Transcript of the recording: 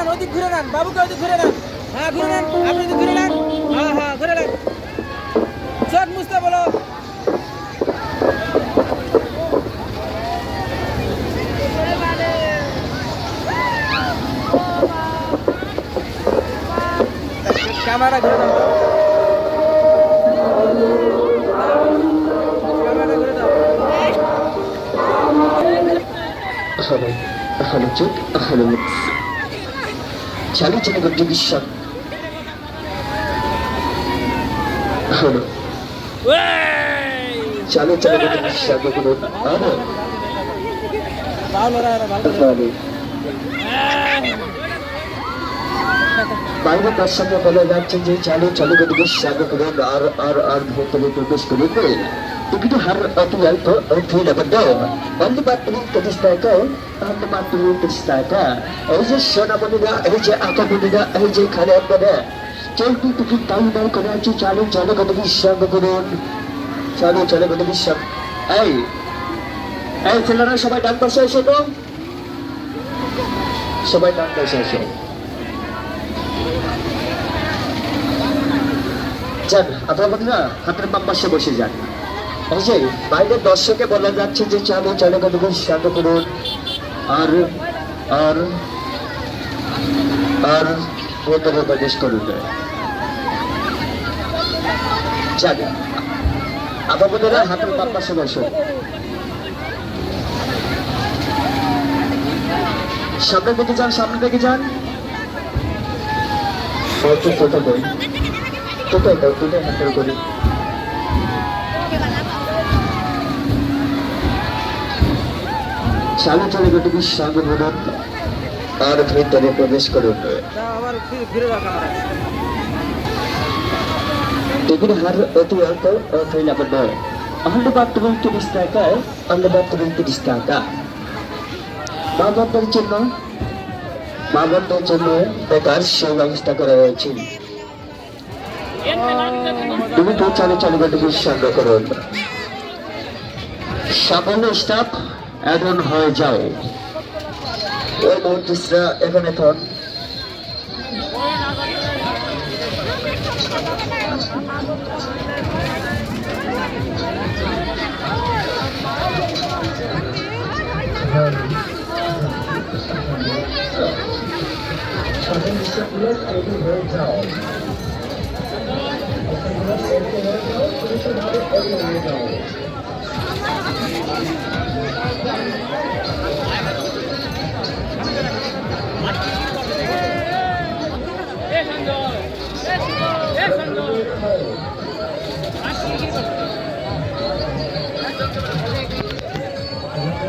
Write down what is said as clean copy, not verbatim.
নেন, ওদিক ঘুরে নেন, বাবুকে ওদিক ঘুরে নেন। হ্যাঁ ঘুরে নেন, আপনি ওদিক ঘুরে নেন। হ্যাঁ হ্যাঁ ঘুরে নেন। চোখ মুছতে বলো। ক্যামেরা ঘুরে দাও, ক্যামেরা ঘুরে দাও। أهلا جد أهلا مكس شالي جنة قد الشام أهلا شالي جنة قد الشام يقولون أنا أهلا বাইরে তার সঙ্গে বলে যাচ্ছেন যে চালু চালু গতিকে সাগর করে আর ভেতরে প্রবেশ করে begitu har tinggal to tidak betul only battery kedistaka only battery kedistaka এই যে সোনা বনিরা এই যে আকা বনিরা এই যে খালে আপনারা চলতি তুমি তাই নাই করে আছি চালু চালু গতিকে সাগর করুন চালু চালু গতিকে সাগর এই ছেলেরা সবাই ডান পাশে এসো তো সবাই ডান পাশে এসো যান আপনারা বন্ধুরা হাতের বাম পাশে বসে যান অবশ্যই বাইরের দর্শকে বলা যাচ্ছে যে চালু চালু কতক্ষণ শান্ত করুন আর আর আর ভেতরে প্রবেশ করুন যান আপনারা বন্ধুরা হাতের বাম পাশে বসুন সামনে দিকে যান সামনে দিকে যান কোথায় দাও কোথায় হাতের করি চালু চালু গতিকে সাগর বলুন আর ভেতরে প্রবেশ করুন টিকিট হার অতি অল্প অথৈলাপন ahli bathroom 30 টাকা ahli bathroom 30 টাকা মা বাবার জন্য বেকার সেই ব্যবস্থা করা হয়েছে তুমি তো চালু চালু গতিকে সাগর করুন সামান্য স্টাফ অ্যাডন হয়ে যায় ওই মুহূর্তটা এখানে এখন